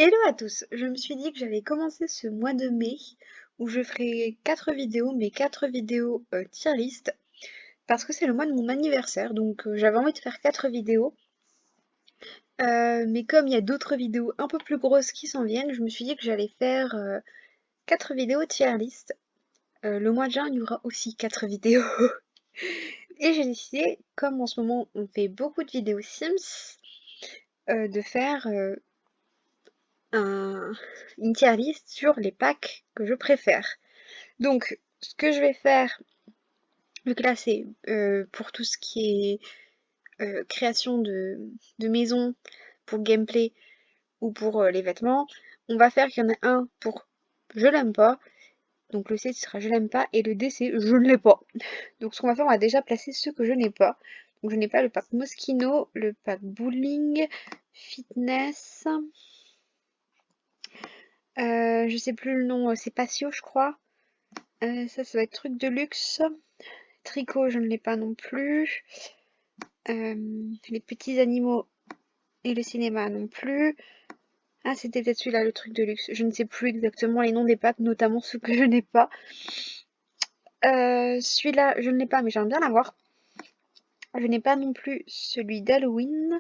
Hello à tous! Je me suis dit que j'allais commencer ce mois de mai où je ferai 4 vidéos, mais 4 vidéos tier list, parce que c'est le mois de mon anniversaire, donc j'avais envie de faire 4 vidéos. Mais comme il y a d'autres vidéos un peu plus grosses qui s'en viennent, je me suis dit que j'allais faire 4 vidéos tier list. Le mois de juin, il y aura aussi 4 vidéos. Et j'ai décidé, comme en ce moment on fait beaucoup de vidéos Sims, de faire une tier list sur les packs que je préfère. Donc, ce que je vais faire, vu que là c'est pour tout ce qui est création de maison, pour gameplay ou pour les vêtements, on va faire qu'il y en a un pour je l'aime pas, donc le C sera je l'aime pas, et le D c'est je ne l'ai pas. Donc ce qu'on va faire, on va déjà placer ceux que je n'ai pas. Donc je n'ai pas le pack Moschino, le pack Bowling, Fitness, je sais plus le nom, c'est Patio je crois. Ça va être truc de luxe. Tricot, je ne l'ai pas non plus. Les petits animaux et le cinéma non plus. Ah, c'était peut-être celui-là, le truc de luxe. Je ne sais plus exactement les noms des packs, notamment ceux que je n'ai pas. Celui-là, je ne l'ai pas, mais j'aimerais bien l'avoir. Je n'ai pas non plus celui d'Halloween.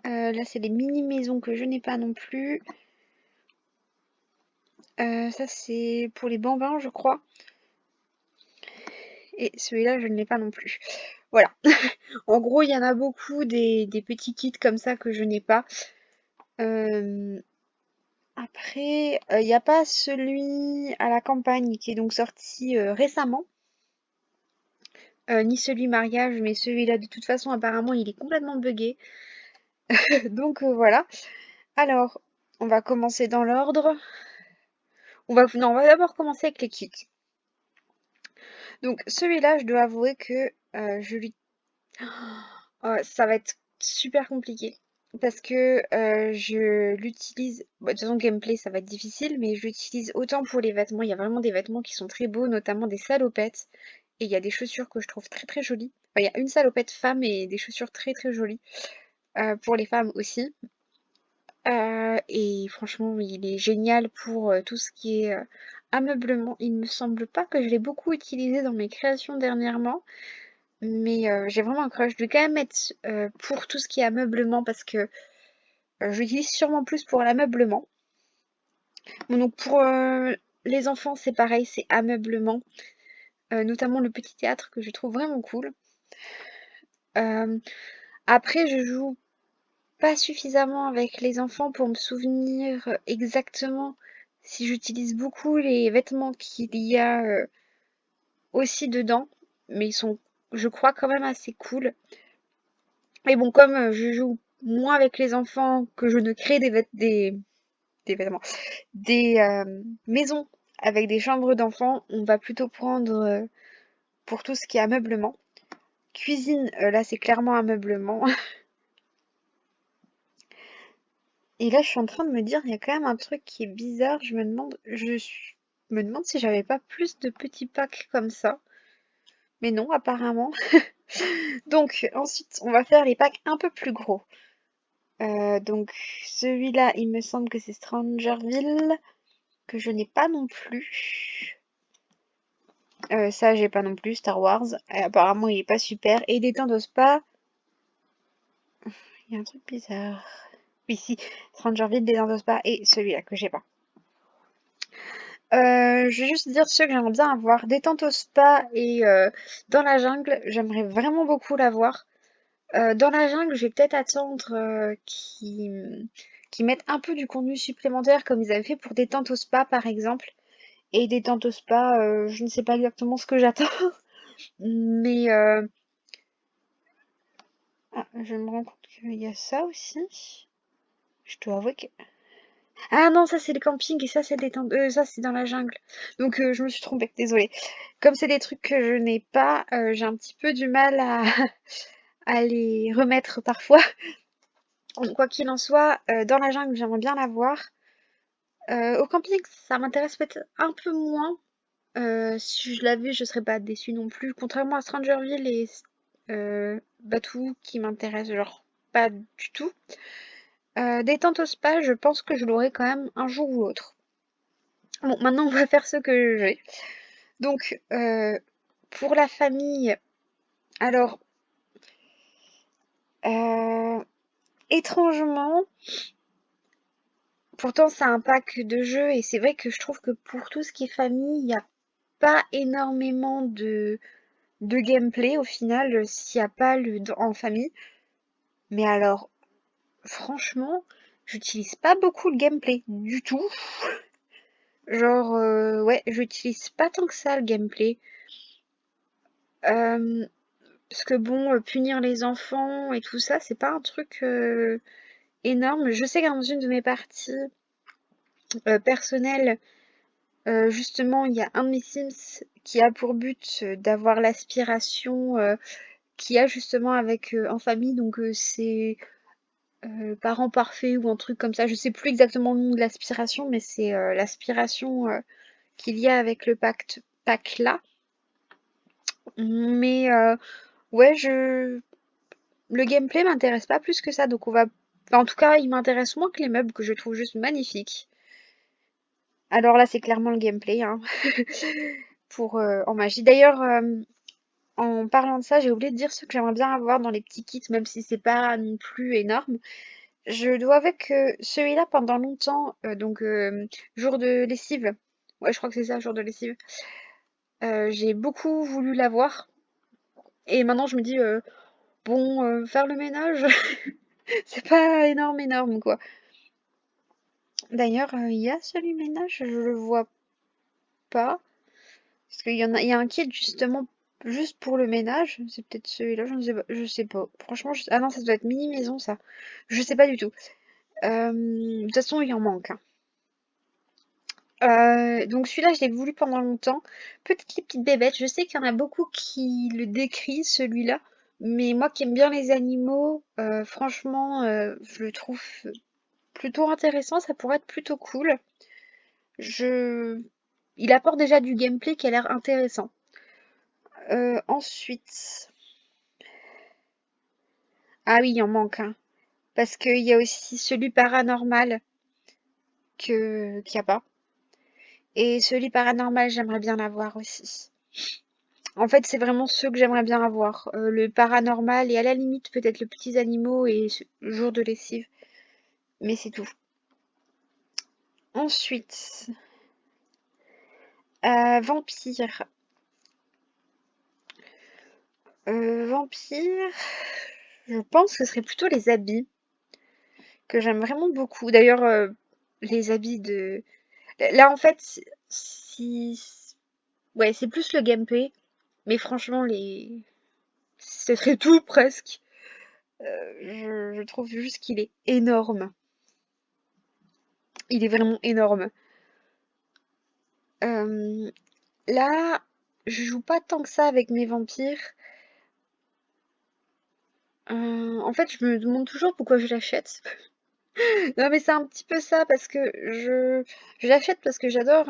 Là, c'est les mini-maisons que je n'ai pas non plus. Ça, c'est pour les bambins, je crois. Et celui-là, je ne l'ai pas non plus. Voilà. En gros, il y en a beaucoup des petits kits comme ça que je n'ai pas. Après, il n'y a pas celui à la campagne qui est donc sorti récemment, ni celui mariage, mais celui-là de toute façon apparemment il est complètement buggé. Donc voilà. Alors, on va commencer dans l'ordre. Non, on va d'abord commencer avec les kits. Donc celui-là, je dois avouer que je lui... Oh, ça va être super compliqué. Parce que je l'utilise, de toute façon gameplay ça va être difficile, mais je l'utilise autant pour les vêtements, il y a vraiment des vêtements qui sont très beaux, notamment des salopettes, et il y a des chaussures que je trouve très très jolies. Enfin, il y a une salopette femme et des chaussures très très jolies, pour les femmes aussi. Et franchement il est génial pour tout ce qui est ameublement. Il me semble pas que je l'ai beaucoup utilisé dans mes créations dernièrement, mais j'ai vraiment un crush. Je vais quand même mettre pour tout ce qui est ameublement parce que je l'utilise sûrement plus pour l'ameublement. Bon, donc pour les enfants, c'est pareil, c'est ameublement. Notamment le petit théâtre que je trouve vraiment cool. Euh, Après, je joue pas suffisamment avec les enfants pour me souvenir exactement si j'utilise beaucoup les vêtements qu'il y a aussi dedans. Mais ils sont, je crois, quand même assez cool. Mais bon, comme je joue moins avec les enfants, que je ne crée des vêtements, des maisons avec des chambres d'enfants, on va plutôt prendre pour tout ce qui est ameublement. Cuisine, là c'est clairement ameublement. Et là je suis en train de me dire, il y a quand même un truc qui est bizarre, me demande si j'avais pas plus de petits packs comme ça. Mais non, apparemment. Donc ensuite, on va faire les packs un peu plus gros. Donc celui-là, il me semble que c'est Strangerville, que je n'ai pas non plus. Ça, j'ai pas non plus, Star Wars. Apparemment, il est pas super. Et des teintes au spa, il y a un truc bizarre. Oui, si, Strangerville, des teintes au spa et celui-là que j'ai pas. Je vais juste dire ceux que j'aimerais bien avoir. Détente au spa et dans la jungle, j'aimerais vraiment beaucoup l'avoir. Dans la jungle, je vais peut-être attendre qu'ils mettent un peu du contenu supplémentaire comme ils avaient fait pour Détente au spa par exemple. Et Détente au spa, je ne sais pas exactement ce que j'attends. Mais ah, je me rends compte qu'il y a ça aussi. Je dois avouer que... Ah non, ça c'est le camping et ça c'est ça c'est dans la jungle. Donc je me suis trompée, désolée. Comme c'est des trucs que je n'ai pas, j'ai un petit peu du mal à, à les remettre parfois. Donc, quoi qu'il en soit, dans la jungle j'aimerais bien l'avoir. Au camping ça m'intéresse peut-être un peu moins. Si je l'avais je serais pas déçue non plus. Contrairement à Strangerville et Batuu qui m'intéressent genre pas du tout. Détente au spa, je pense que je l'aurai quand même un jour ou l'autre. Bon, maintenant on va faire ce que j'ai. Donc, pour la famille, alors, euh, étrangement, pourtant c'est un pack de jeux et c'est vrai que je trouve que pour tout ce qui est famille, il n'y a pas énormément de gameplay au final s'il n'y a pas en famille. Mais alors, franchement, j'utilise pas beaucoup le gameplay du tout. Genre, ouais, j'utilise pas tant que ça le gameplay. Euh, Parce que bon, punir les enfants et tout ça, c'est pas un truc énorme. Je sais que dans une de mes parties personnelles, justement, il y a un de mes Sims qui a pour but d'avoir l'aspiration qu'il y a justement avec en famille. Donc c'est parents parfaits ou un truc comme ça. Je sais plus exactement le nom de l'aspiration, mais c'est l'aspiration qu'il y a avec le pack là. Mais ouais, le gameplay m'intéresse pas plus que ça, donc on va. Enfin, en tout cas, il m'intéresse moins que les meubles que je trouve juste magnifiques. Alors là, c'est clairement le gameplay, hein, pour en magie. D'ailleurs, en parlant de ça, j'ai oublié de dire ce que j'aimerais bien avoir dans les petits kits, même si c'est pas non plus énorme. Je dois avouer que celui-là, pendant longtemps, donc jour de lessive, ouais, je crois que c'est ça, jour de lessive, j'ai beaucoup voulu l'avoir. Et maintenant, je me dis, bon, faire le ménage, c'est pas énorme, énorme, quoi. D'ailleurs, il y a celui ménage, je le vois pas. Parce il y a un kit justement juste pour le ménage. C'est peut-être celui-là, je ne sais pas. Je sais pas. Franchement, ah non, ça doit être mini maison, ça. Je sais pas du tout. De toute façon, il en manque, hein. Donc celui-là, je l'ai voulu pendant longtemps. Petite bébête, je sais qu'il y en a beaucoup qui le décrient, celui-là. Mais moi qui aime bien les animaux, franchement, je le trouve plutôt intéressant. Ça pourrait être plutôt cool. Je... Il apporte déjà du gameplay qui a l'air intéressant. Ensuite... Ah oui, il en manque un. Parce qu'il y a aussi celui paranormal qu'il n'y a pas. Et celui paranormal, j'aimerais bien l'avoir aussi. En fait, c'est vraiment ceux que j'aimerais bien avoir. Le paranormal et à la limite peut-être le petits animaux et jour de lessive. Mais c'est tout. Ensuite, vampire. Vampire, je pense que ce serait plutôt les habits que j'aime vraiment beaucoup. D'ailleurs, les habits de... Là, en fait, si... Ouais, c'est plus le gameplay. Mais franchement, ce serait tout presque. Je trouve juste qu'il est énorme. Il est vraiment énorme. Euh, Là, je joue pas tant que ça avec mes vampires. En fait, je me demande toujours pourquoi je l'achète. Non, mais c'est un petit peu ça parce que je l'achète parce que j'adore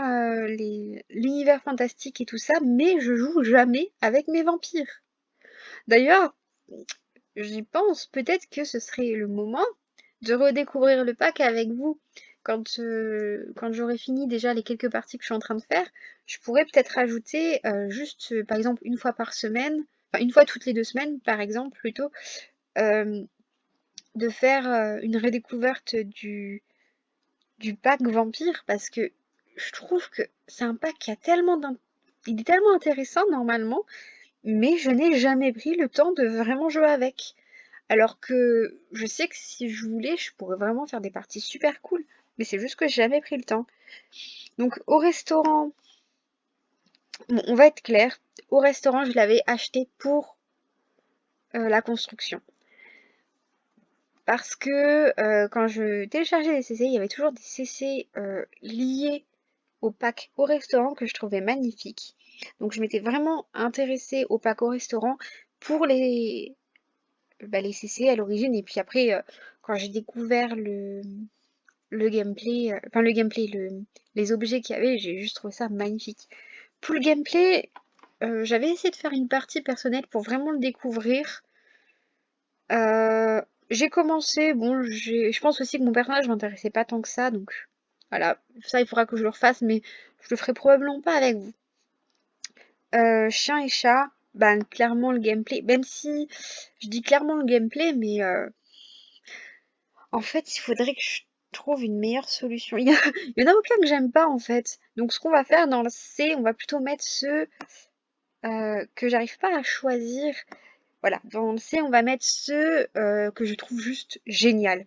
l'univers fantastique et tout ça, mais je joue jamais avec mes vampires. D'ailleurs, j'y pense, peut-être que ce serait le moment de redécouvrir le pack avec vous. Quand j'aurai fini déjà les quelques parties que je suis en train de faire, je pourrais peut-être rajouter juste, par exemple, une fois par semaine, enfin une fois toutes les 2 semaines, par exemple, plutôt, euh, de faire une redécouverte du pack vampire, parce que je trouve que c'est un pack qui a il est tellement intéressant normalement, mais je n'ai jamais pris le temps de vraiment jouer avec. Alors que je sais que si je voulais, je pourrais vraiment faire des parties super cool. Mais c'est juste que j'ai jamais pris le temps. Donc au restaurant, bon, on va être clair. Au restaurant, je l'avais acheté pour la construction. Parce que quand je téléchargeais les CC, il y avait toujours des CC liés au pack au restaurant que je trouvais magnifique. Donc je m'étais vraiment intéressée au pack au restaurant pour les CC à l'origine. Et puis après, quand j'ai découvert le gameplay, enfin le gameplay, les objets qu'il y avait, j'ai juste trouvé ça magnifique. Pour le gameplay, j'avais essayé de faire une partie personnelle pour vraiment le découvrir. J'ai commencé, bon, je pense aussi que mon personnage m'intéressait pas tant que ça, donc voilà, ça il faudra que je le refasse, mais je le ferai probablement pas avec vous. Chien et chat, ben clairement le gameplay, même si je dis clairement le gameplay, mais en fait il faudrait que je trouve une meilleure solution. Il y en a aucun que j'aime pas en fait. Donc ce qu'on va faire dans le C, on va plutôt mettre ceux que j'arrive pas à choisir. Voilà, dans le C, on va mettre ceux que je trouve juste génial.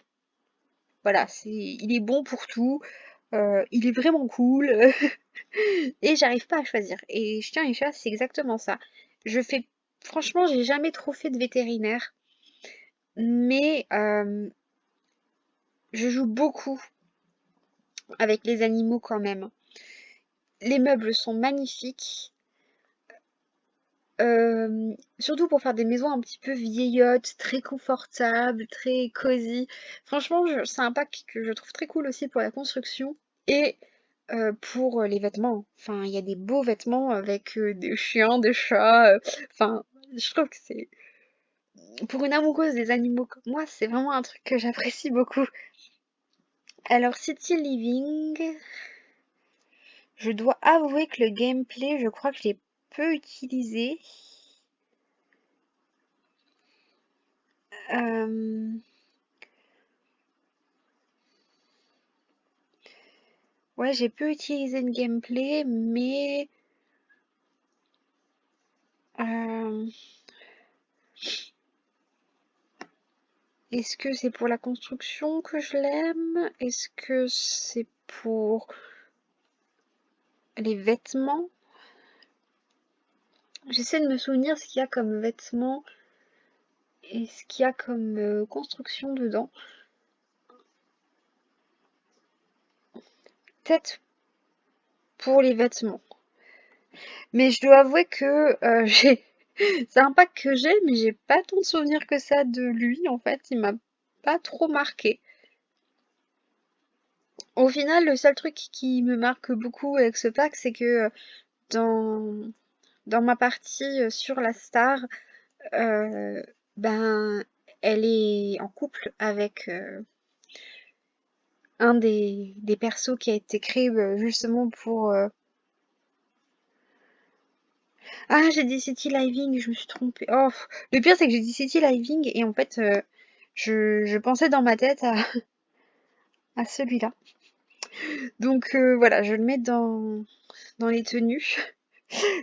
Voilà, il est bon pour tout, il est vraiment cool, et j'arrive pas à choisir. Et chien et chat, c'est exactement ça. Je fais, franchement, j'ai jamais trop fait de vétérinaire, mais je joue beaucoup avec les animaux quand même. Les meubles sont magnifiques, surtout pour faire des maisons un petit peu vieillottes, très confortables, très cosy. Franchement, c'est un pack que je trouve très cool aussi pour la construction. Et pour les vêtements, enfin, il y a des beaux vêtements avec des chiens, des chats. Enfin, je trouve que c'est pour une amoureuse des animaux comme moi, c'est vraiment un truc que j'apprécie beaucoup. Alors, City Living, je dois avouer que le gameplay, je crois que je l'ai peu utilisé. Euh, Ouais, j'ai peu utilisé le gameplay, mais euh, est-ce que c'est pour la construction que je l'aime? Est-ce que c'est pour les vêtements? J'essaie de me souvenir ce qu'il y a comme vêtements et ce qu'il y a comme construction dedans. Peut-être pour les vêtements. Mais je dois avouer que j'ai c'est un pack que j'ai, mais j'ai pas tant de souvenirs que ça de lui en fait. Il m'a pas trop marqué. Au final, le seul truc qui me marque beaucoup avec ce pack, c'est que dans, dans ma partie sur la star, euh, ben, elle est en couple avec un des persos qui a été créé justement pour... Ah, j'ai dit City Living, je me suis trompée. Oh, le pire, c'est que j'ai dit City Living et en fait, je pensais dans ma tête à celui-là. Donc voilà, je le mets dans les tenues.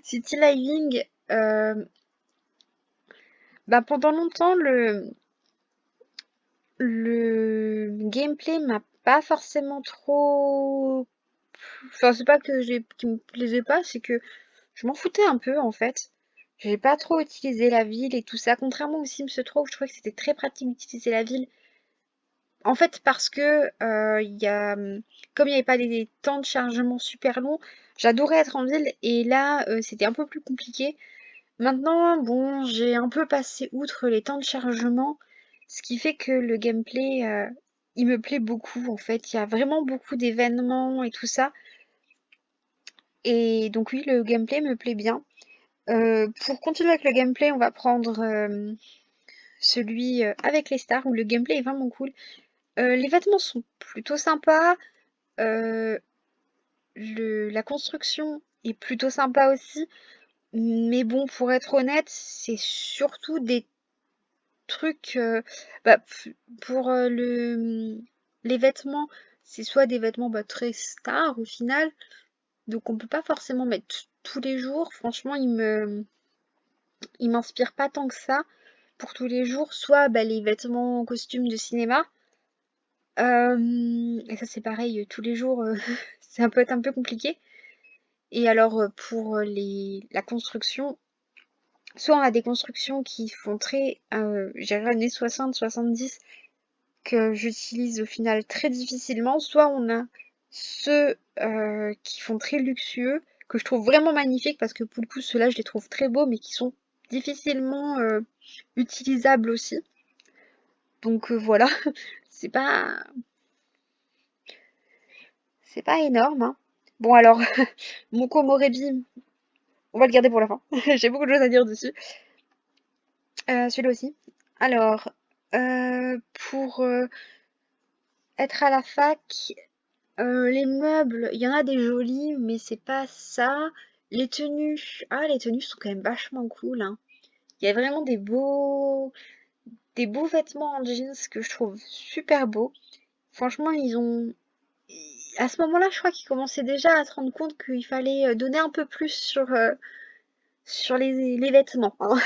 City Living, bah pendant longtemps, le gameplay m'a pas forcément trop... Enfin, c'est pas que qui me plaisait pas, c'est que je m'en foutais un peu en fait. J'ai pas trop utilisé la ville et tout ça, contrairement au Sims 3 où je trouvais que c'était très pratique d'utiliser la ville. En fait, parce que comme il n'y avait pas des temps de chargement super longs, j'adorais être en ville et là, c'était un peu plus compliqué. Maintenant, bon, j'ai un peu passé outre les temps de chargement, ce qui fait que le gameplay, il me plaît beaucoup en fait. Il y a vraiment beaucoup d'événements et tout ça. Et donc oui, le gameplay me plaît bien. Pour continuer avec le gameplay, on va prendre celui avec les stars où le gameplay est vraiment cool. Les vêtements sont plutôt sympas. euh, la construction est plutôt sympa aussi. Mais bon, pour être honnête, c'est surtout des trucs. Bah, pour les vêtements, c'est soit des vêtements bah, très stars au final. Donc on peut pas forcément mettre tous les jours. Franchement, il m'inspire pas tant que ça pour tous les jours. Soit bah, les vêtements en costume de cinéma. Et ça c'est pareil, tous les jours, ça peut être un peu compliqué. Et alors pour la construction, soit on a des constructions qui font très, je dirais années 60-70, que j'utilise au final très difficilement, soit on a ceux qui font très luxueux, que je trouve vraiment magnifiques, parce que pour le coup ceux-là je les trouve très beaux, mais qui sont difficilement utilisables aussi. Donc voilà, c'est pas, c'est pas énorme, hein. Bon alors, mon Komorebi, on va le garder pour la fin. J'ai beaucoup de choses à dire dessus. Celui-là aussi. Alors, Pour être à la fac, les meubles, il y en a des jolis, mais c'est pas ça. Les tenues sont quand même vachement cool, hein. Il y a vraiment des beaux vêtements en jeans que je trouve super beaux. Franchement, à ce moment-là, je crois qu'ils commençaient déjà à se rendre compte qu'il fallait donner un peu plus sur les vêtements, hein.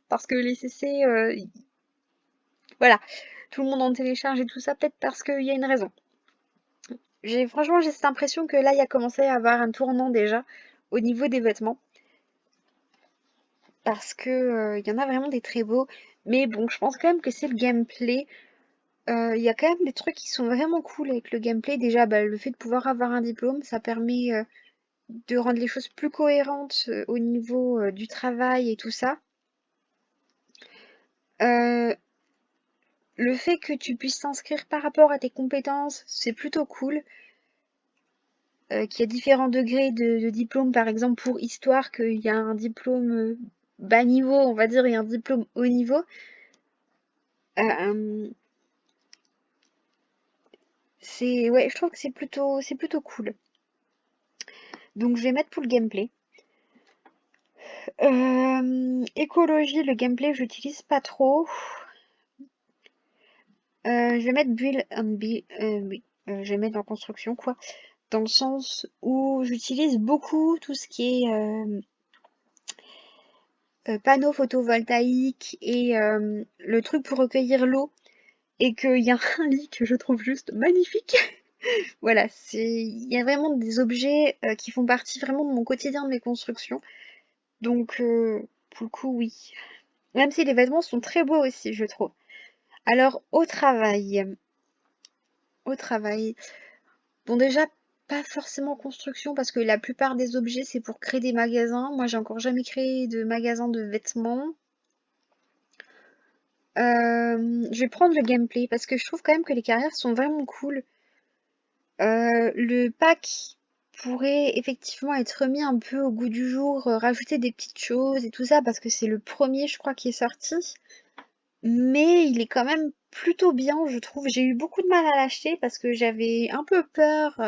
Parce que les CC, voilà, tout le monde en télécharge et tout ça, peut-être parce qu'il y a une raison. Franchement, j'ai cette impression que là, il y a commencé à avoir un tournant déjà au niveau des vêtements. Parce que il y en a vraiment des très beaux. Mais bon, je pense quand même que c'est le gameplay. Il y a quand même des trucs qui sont vraiment cool avec le gameplay. Déjà, bah, le fait de pouvoir avoir un diplôme, ça permet de rendre les choses plus cohérentes au niveau du travail et tout ça. Euh, le fait que tu puisses t'inscrire par rapport à tes compétences, c'est plutôt cool. Qu'il y a différents degrés de diplôme, par exemple pour histoire, qu'il y a un diplôme bas niveau, on va dire, et un diplôme haut niveau. Euh, ouais, je trouve que c'est plutôt cool. Donc je vais mettre pour le gameplay. Écologie, le gameplay, je l'utilise pas trop. Je vais mettre build and build, oui, je vais mettre en construction, quoi. Dans le sens où j'utilise beaucoup tout ce qui est panneaux photovoltaïques et le truc pour recueillir l'eau. Et qu'il y a un lit que je trouve juste magnifique. Voilà, il y a vraiment des objets qui font partie vraiment de mon quotidien de mes constructions. Donc, pour le coup, oui. Même si les vêtements sont très beaux aussi, je trouve. Alors, au travail, bon déjà, pas forcément construction parce que la plupart des objets, c'est pour créer des magasins. Moi, j'ai encore jamais créé de magasin de vêtements. Je vais prendre le gameplay parce que je trouve quand même que les carrières sont vraiment cool. Le pack pourrait effectivement être remis un peu au goût du jour, rajouter des petites choses et tout ça, parce que c'est le premier, je crois, qui est sorti. Mais il est quand même plutôt bien, je trouve. J'ai eu beaucoup de mal à l'acheter parce que j'avais un peu peur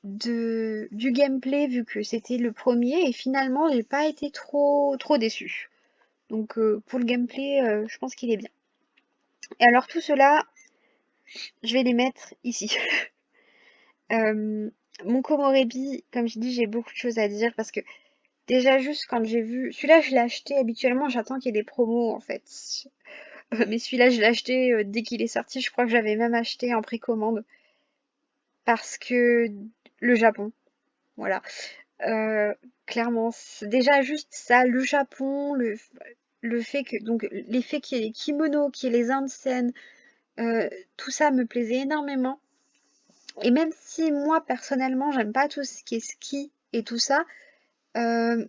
du gameplay vu que c'était le premier et finalement j'ai pas été trop déçue. Donc pour le gameplay, je pense qu'il est bien. Et alors tout cela, je vais les mettre ici. Mon Komorebi, comme je dis, j'ai beaucoup de choses à dire parce que déjà juste quand j'ai vu... Celui-là, je l'ai acheté, habituellement j'attends qu'il y ait des promos en fait. Mais celui-là, je l'ai acheté dès qu'il est sorti, je crois que j'avais même acheté en précommande parce que le Japon, voilà. Euh, Clairement, déjà juste ça, le Japon, le fait que... Donc l'effet qu'il y ait les kimonos, qu'il y ait les onsen, tout ça me plaisait énormément. Et même si moi personnellement j'aime pas tout ce qui est ski et tout ça, euh,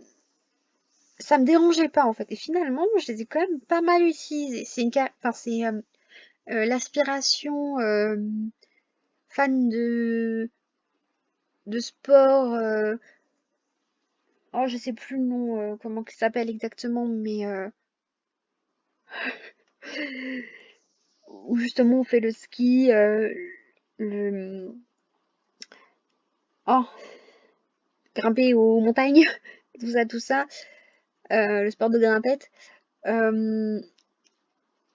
ça me dérangeait pas en fait. Et finalement, je les ai quand même pas mal utilisés. Enfin, c'est l'aspiration fan de sport. Oh, je sais plus le nom, comment il s'appelle exactement, mais où justement on fait le ski, le oh, grimper aux montagnes, tout ça, le sport de grimpette. Euh,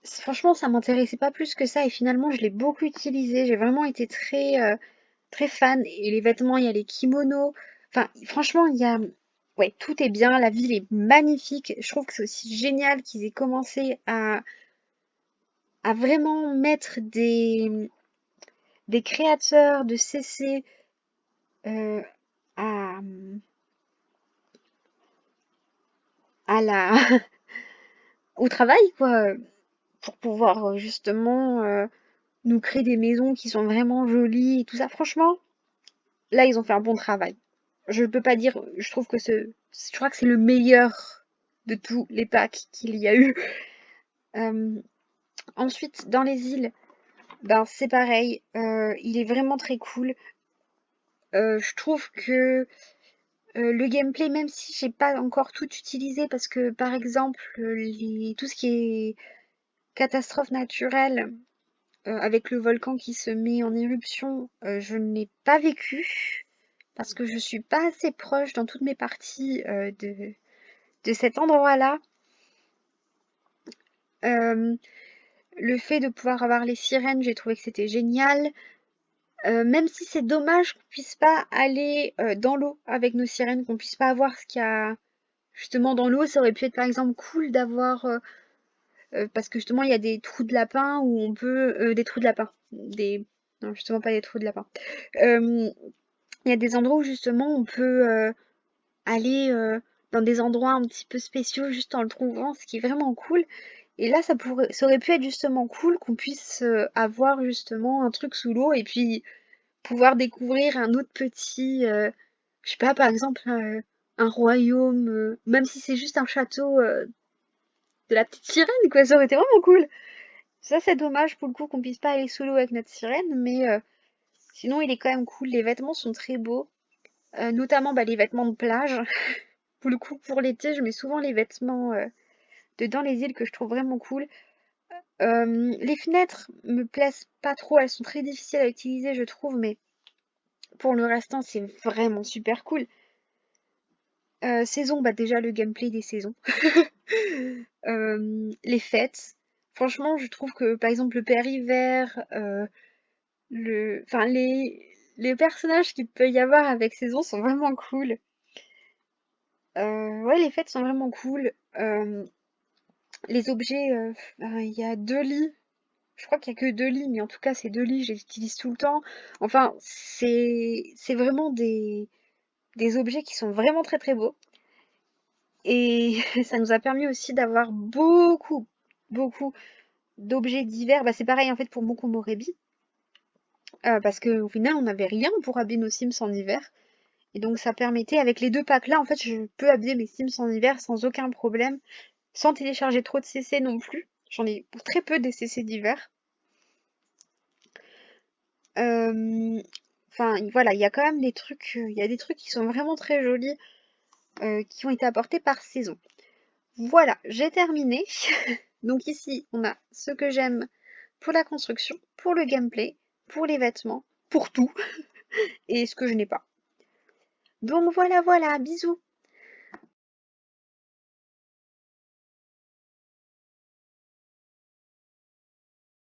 Franchement, ça m'intéressait pas plus que ça et finalement, je l'ai beaucoup utilisé. J'ai vraiment été très fan. Et les vêtements, il y a les kimonos. Enfin, franchement, ouais, tout est bien. La ville est magnifique. Je trouve que c'est aussi génial qu'ils aient commencé à vraiment mettre des créateurs de CC euh, à, à la, au travail, quoi, pour pouvoir justement nous créer des maisons qui sont vraiment jolies et tout ça. Franchement, là, ils ont fait un bon travail. Je ne peux pas dire, je trouve que je crois que c'est le meilleur de tous les packs qu'il y a eu. Euh, Ensuite, dans les îles, ben c'est pareil, il est vraiment très cool. Je trouve que le gameplay, même si j'ai pas encore tout utilisé, parce que par exemple, tout ce qui est catastrophe naturelle avec le volcan qui se met en éruption, je ne l'ai pas vécu parce que je suis pas assez proche dans toutes mes parties de cet endroit-là. Euh, le fait de pouvoir avoir les sirènes, j'ai trouvé que c'était génial. Même si c'est dommage qu'on puisse pas aller dans l'eau avec nos sirènes, qu'on puisse pas avoir ce qu'il y a justement dans l'eau, ça aurait pu être par exemple cool d'avoir parce que justement il y a des trous de lapin où on peut des trous de lapin, des non justement pas des trous de lapin. Euh, il y a des endroits où justement on peut aller dans des endroits un petit peu spéciaux juste en le trouvant, ce qui est vraiment cool. Et là, ça aurait pu être justement cool qu'on puisse avoir justement un truc sous l'eau et puis pouvoir découvrir un autre petit, je sais pas, par exemple, un royaume, même si c'est juste un château de la petite sirène, quoi, ça aurait été vraiment cool. Ça, c'est dommage pour le coup qu'on puisse pas aller sous l'eau avec notre sirène, mais sinon, il est quand même cool. Les vêtements sont très beaux, notamment bah, les vêtements de plage. Pour le coup, pour l'été, je mets souvent les vêtements de dans les îles que je trouve vraiment cool. Les fenêtres me plaisent pas trop, elles sont très difficiles à utiliser, je trouve, mais pour le restant, c'est vraiment super cool. Saison, bah déjà le gameplay des saisons. Les fêtes. Franchement, je trouve que par exemple le père hiver, enfin les personnages qu'il peut y avoir avec saison sont vraiment cool. Ouais, les fêtes sont vraiment cool. Les objets, ben, il y a deux lits. Je crois qu'il y a que deux lits, mais en tout cas ces deux lits, je les utilise tout le temps. Enfin, c'est vraiment des objets qui sont vraiment très très beaux. Et ça nous a permis aussi d'avoir beaucoup d'objets divers. Bah, c'est pareil en fait pour Mokomorebi, parce qu'au final on n'avait rien pour habiller nos Sims en hiver. Et donc ça permettait, avec les deux packs là, en fait je peux habiller mes Sims en hiver sans aucun problème, sans télécharger trop de CC non plus. J'en ai très peu des CC d'hiver. Euh, Enfin voilà, il y a quand même des trucs, il y a des trucs qui sont vraiment très jolis, qui ont été apportés par saison. Voilà, j'ai terminé. Donc ici, on a ce que j'aime pour la construction, pour le gameplay, pour les vêtements, pour tout, et ce que je n'ai pas. Donc voilà, bisous!